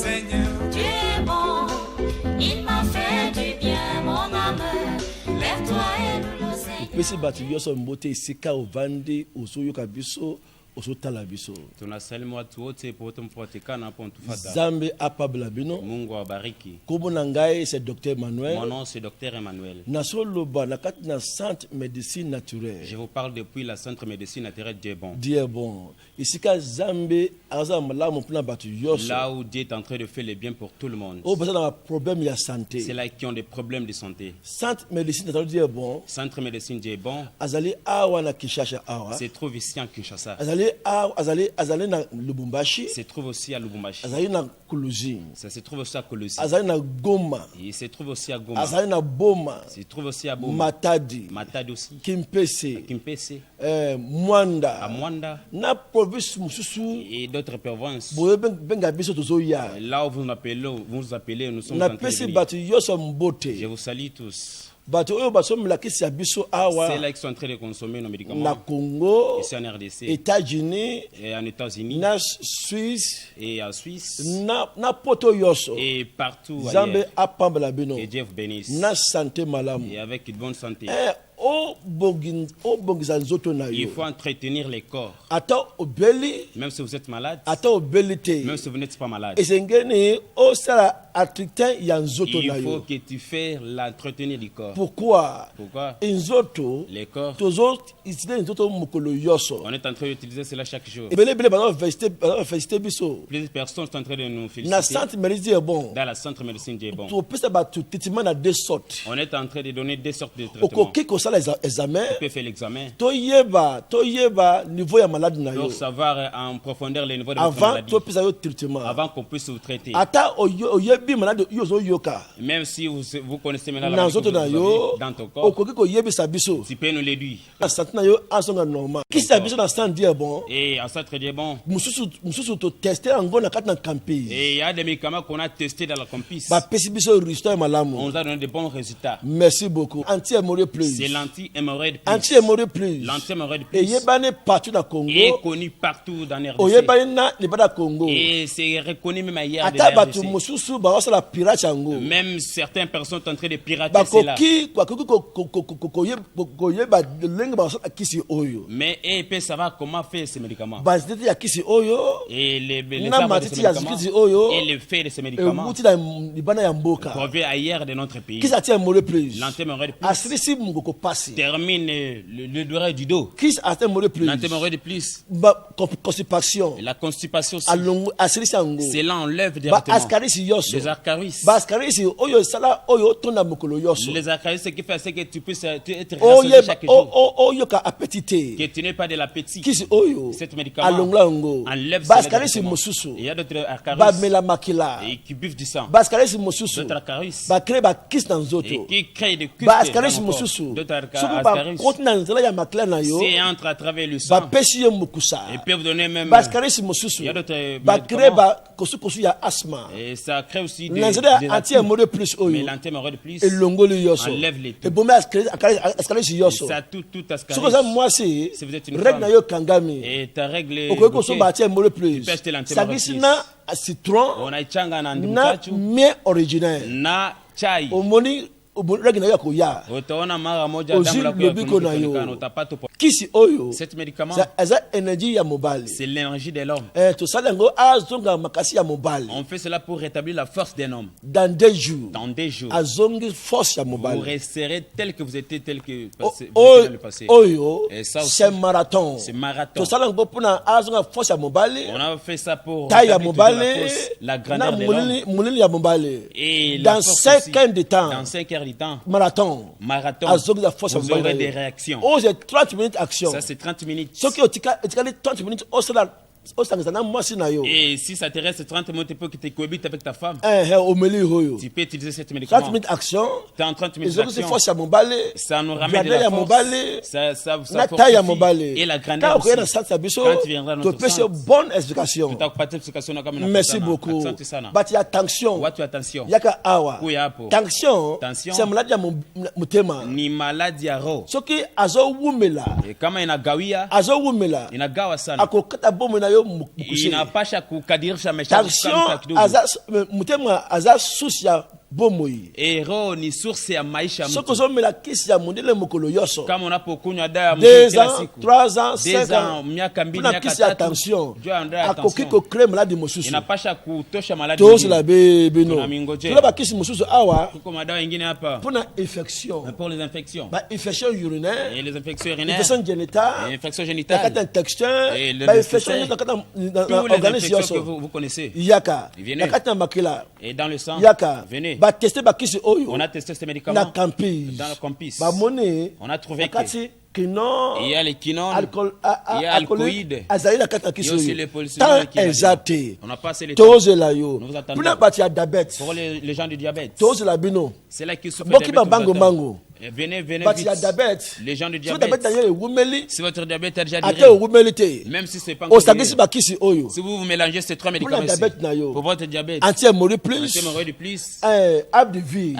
Seigneur. Tu es bon, il m'a fait du bien, mon âme. Lève-toi et loue le Seigneur. Pesi batu yoso mbote isika ovandi usuyoka biso usutala biso. Tunasalimu watu wote pote mpotekana hapo ntufata. Zambe apabla bino. Mungu awabariki. Kobo nangai c'est docteur Emmanuel. Mon nom c'est docteur Emmanuel. Nasoloba nakati na centre médecine naturelle. Je vous parle depuis la centre médecine naturelle Dieu bon. Dieu bon. Isika Zambe azamala mpuna batu yoso. Là où Dieu est en train de faire le bien pour tout le monde. Oh, parce que problème ya santé. C'est là qui ont des problèmes de santé. Centre médecine naturelle Dieu bon. Centre médecine Dieu bon. Azali awa na Kinshasa awa. Se trouve ici en Kinshasa. Azali na Lubumbashi. Se trouve aussi à Lubumbashi. Azali na Kuluzi. Ça se trouve aussi à Kolusi. Azali na Goma. Il se trouve aussi à Goma. Azali na Boma. Se trouve aussi à Boma. Matadi. Matadi aussi. Kimpese. Kimpese. Mwanda. À Mwanda. Na province mususu. Et d'autres provinces. Benga biso tozoya. Là où vous nous appelez, nous sommes en train de venir. Batu yoso mbote. Je vous salue tous. Batu oyo basomela kisi ya biso awa. C'est là qu'ils sont en train de consommer nos médicaments. Na Congo. Ici en RDC. États-Unis. Et en États-Unis. Na Suisse. Et en Suisse. Na poto yoso. Et partout Zambe ailleurs. apambela bino. Que Dieu vous bénisse. Na santé malamu. Et avec une bonne santé. Il faut entretenir les corps. Même si vous êtes malade. Même si vous n'êtes pas malade. Il faut que tu fasses l'entretenir du corps. Pourquoi? Les corps. On est en train d'utiliser cela chaque jour. Plusieurs personnes sont en train de nous féliciter. Dans la centre médecine Dieu bon. On est en train de donner des sortes de traitements. Tu peux faire l'examen. Pour savoir en profondeur le niveau de votre maladie. Avant qu'on puisse vous traiter. Même si vous connaissez maintenant la maladie que vous avez dans ton corps, tu peux nous le dire. Et en centre Dieu bon. Et il y a des médicaments qu'on a testés dans la campus. On nous a donné de bons résultats. Merci beaucoup. C'est l'anti-hémorroïde plus. L'anti-hémorroïde plus. Et connu partout dans RDC. Et c'est reconnu même ailleurs de RDC. Même certaines personnes sont en train de pirater cela. Mais ils peuvent savoir comment faire ces médicaments. Et les arbres de ces médicaments. Et les faits de ces médicaments. Provient ailleurs de notre pays. L'anti-hémorroïde plus. Termine le douleur du dos. L'anti-hémorroïde plus. Constipation. La constipation aussi. Cela enlève directement. Les ascaris. Les ascaris, ce qui fait c'est que tu puisses être rassuré chaque jour. Que tu n'aies pas de l'appétit. Cet médicament enlève cela. Il y a d'autres ascaris et qui buvent du sang. D'autres ascaris et qui créent des cystes dans mon corps. D'autres ascaris. C'est entre à travers le sang. Et peuvent donner même. Il y a d'autres médicaments. Et ça crée aussi des anti-hémorroïdes plus. Mais l'anti-hémorroïde plus enlève les tout. Ça tout ascaris. Si vous êtes une femme et ta règle est bloquée, tu peux acheter l'anti-hémorroïde plus. Citron na miel original na chai. Utaona mara moja damu la utapata. Kisi oyo. Cet médicament. C'est l'énergie de l'homme. On fait cela pour rétablir la force d'un homme. Dans 2 jours. Vous resterez tel que vous étiez, tel que vous étiez dans le passé. Et ça aussi, c'est marathon. C'est marathon. On a fait ça pour la grandeur de l'homme. Et dans 5 heures de temps. Dans 5 heures de temps. Marathon. Vous aurez des réactions. C'est 30 minutes action. Ça c'est 30 minutes. Ce qui est 30 minutes et si ça te reste 30 minutes, tu peux que tu cohabites avec ta femme. Tu peux utiliser cette médicament. 30 minutes action. Tu es en 30 minutes d'action. Ça nous ramène de la force. Ça fortifie. Et la grandeur aussi. Quand tu viendras dans notre centre, bonne explication. Merci beaucoup. Attention. Tension. Tension. C'est maladie mutema. Ni maladie ya roho. Soki azo wumela. Kama inagawia. Azo wumela. Inagawa sana. Akokata bomu na Il n'a pas chaque kadir jamais tension mutema aza sucia bomoi ero ni source ya maisha mtu soko zomela kisi ya mondele mokolo yoso kama unapokunywa dawa ya kila siku 3 ans 5 ans miaka 2 miaka 3 attention akokiko crème maladi mosusu inapasha kutosha maladi tous la beno tuna bakisi mosusu awa kuko madawa nyingine hapa pona infection pour les infections ba infection urinaire et les infections urinaires infection génitale infection génitale kata intestin ba infection kata organisme que vous connaissez yaka kata makila et dans le sang yaka venez ba tester bakisi oyo on a testé ces médicaments na campus dans le campus ba monnaie on a trouvé que Kinon, il y a les quinones, il y a alcoïdes, il y a aussi les pollutions qui on a passé les temps. Nous vous attendons. Pour les gens du diabète. C'est là qu'ils souffrent de diabète. Venez vite. Les gens du diabète. Si votre diabète est déjà direct, même si ce n'est pas encore si vous mélangez ces 3 médicaments pour votre diabète, anti-hémorroïde plus, arbre de vie,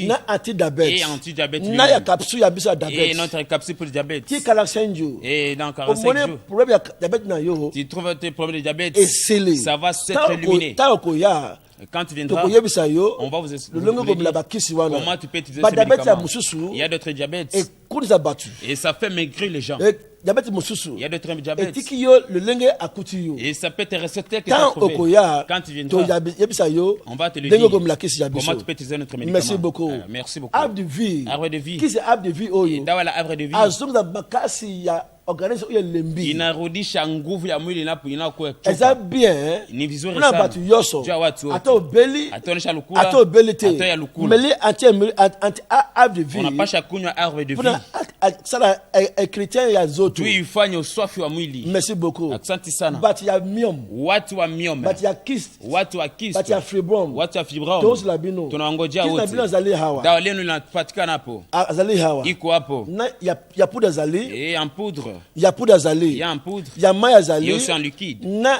et anti-diabète, et notre capsule pour le diabète. Et dans 45 jours, tu trouves tes problèmes de diabète, ça va s'être éliminé. Quand tu viendras, on va vous expliquer comment tu peux utiliser ces médicaments. Il y a d'autres diabètes et ça fait maigrir les gens. Il y a d'autres diabètes et ça peut te rester que tu as trouvé. Quand tu viendras, on va te le dire comment tu peux utiliser notre médicament. Merci beaucoup. Merci beaucoup. Arbre de vie. Arbre de vie. Qui c'est arbre de vie? Arbre de vie. Inarudisha nguvu ya mwili inapokuwa eza bien ni vizuri sana. Batu yoso ato beli atonesha lukula ato belite ato ya lukula meli anti arbre de vie unapasha kunywa arbre de vie sala chrétien ya zoto tu ifanye uswafi wa mwili. Merci beaucoup. Asante sana. Bati ya myom watu wa myom bati ya kyst watu wa kyst bati ya fibrom watu wa fibrom tous la bino tunangojea wote kina zali hawa dawa lenu linapatikana hapo azali hawa iko hapo na ya poudre zali et en poudre ya poudre zali il y a en poudre ya maya zali et aussi en liquide na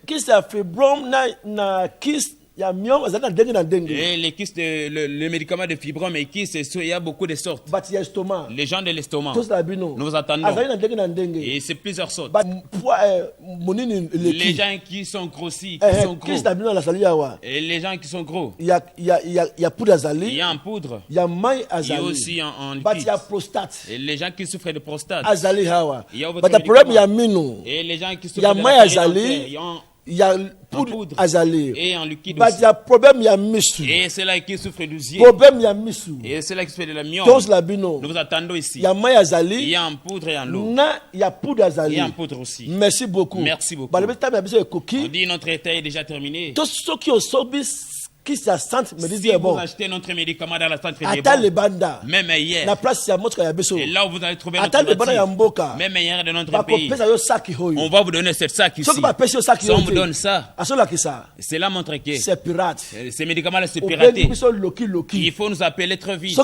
kyst ya fibrom na kyst et les kystes, le médicament de fibrome et kystes, il y a beaucoup de sortes. Les gens de l'estomac, nous vous attendons. Et c'est plusieurs sortes. Les gens qui sont grossis, qui sont gros. Et les gens qui sont gros. Il y a en poudre. Il y a aussi en liquide. Et les gens qui souffrent de prostate. Il y a votre médicament. Et les gens qui souffrent de la il y a poudre azali et en liquide aussi. Il y a problème, il y a misu. Et c'est là qui souffre du zier. Problème, il y a misu. Et c'est là qui souffre de la myome. Tous la bino. Nous vous attendons ici. Il y a maya azali. Il y a en poudre et en l'eau. Il y a poudre azali. Il y a en poudre aussi. Merci beaucoup. Merci beaucoup. On dit notre état est déjà terminé. Tous ceux qui ont sorti qui s'assentent me disent si bon. Vous achetez notre médicament dans la centre de Attends les banda. Même hier. La place c'est notre yabeso. Et là où vous allez trouver notre médicament. Même hier de notre pays. On va vous donner cette sac ici. Si on vous donne ça. C'est là montre que c'est pirate. Ces médicaments là c'est piraté. Il faut nous appeler très vite.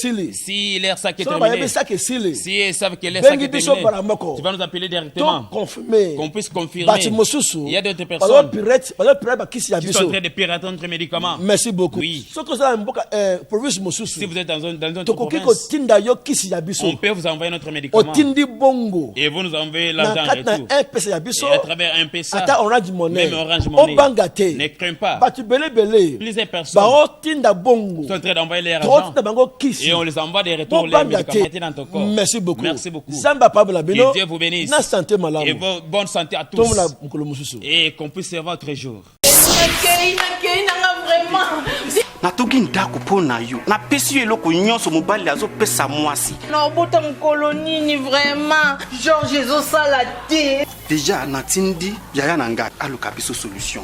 Si leur sac est terminé. Si ils savent que leur sac est terminé. Tu vas nous appeler directement. Qu'on puisse confirmer. Il y a d'autres personnes qui sont en train de pirater notre médicament. Merci beaucoup. Oui. Si vous vous êtes dans une province, on peut vous envoyer notre médicament. Et vous nous envoyez l'argent et tout. Et à travers un PSA, même Orange Money, ne crains pas. Plusieurs personnes sont en train d'envoyer leur argent. Et on les envoie des retours les médicaments dans ton corps. Merci beaucoup. Merci beaucoup. Que Dieu vous bénisse. Et bonne santé à tous. Et qu'on puisse servir votre jour. natoki ndako mpo na yo napesi yo eloko nyonso mobali azopesa mwasi na obota mokolo nini vraiment Georges ezosala te deja natindi yaya na ngai aluka biso solution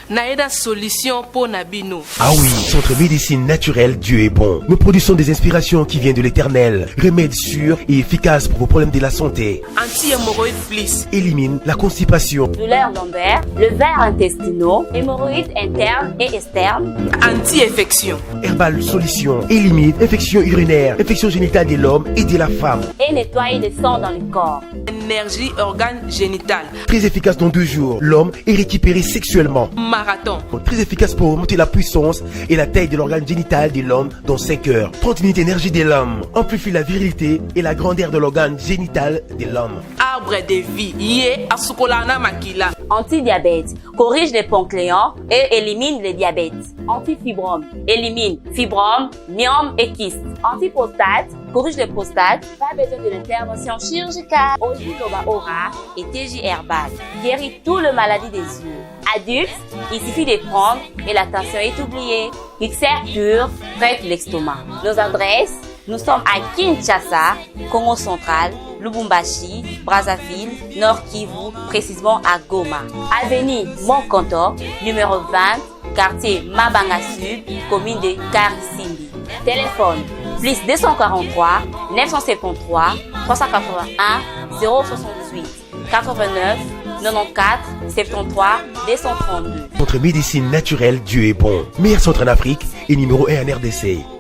Naïda solution pour Nabino. Ah oui, Centre Médecine Naturelle, Dieu est bon. Nous produisons des inspirations qui viennent de l'éternel. Remèdes sûrs et efficaces pour vos problèmes de la santé. Anti-hémorroïdes bliss. Élimine la constipation. Douleurs lombaires, le ver intestinaux, hémorroïdes internes et externes. Anti-infection. Herbal Solution. Élimine infection urinaire, infection génitale de l'homme et de la femme. Et nettoie le sang dans le corps. énergie organe génital. Très efficace dans 2 jours, l'homme est récupéré sexuellement. Marathon. Très efficace pour augmenter la puissance et la taille de l'organe génital de l'homme dans 5 heures. 30 minutes d'énergie de l'homme amplifie la virilité et la grandeur de l'organe génital de l'homme. Arbre de vie. Yé asukolana makila. Antidiabète, corrige les ponts cléants et élimine les diabètes. Antifibrome, élimine fibrome, myome et kyste. Antiprostate, corrige les prostates, pas besoin de l'intervention chirurgicale. Ojiloba Aura et TJ Herbal, guérit toutes les maladies des yeux. Adultes, il suffit de prendre et la tension est oubliée. Ulcère pur, traite l'estomac. Nos adresses, nous sommes à Kinshasa, Congo central, Lubumbashi, Brazzaville, Nord Kivu, précisément à Goma. Avenue Monkonto, numéro 20, quartier Mabanga Sud, commune de Karisimbi. Téléphone, plus 243 973 381 068 89 94 73 232. Notre médecine naturelle, Dieu est bon. Meilleur centre en Afrique et numéro 1 en RDC.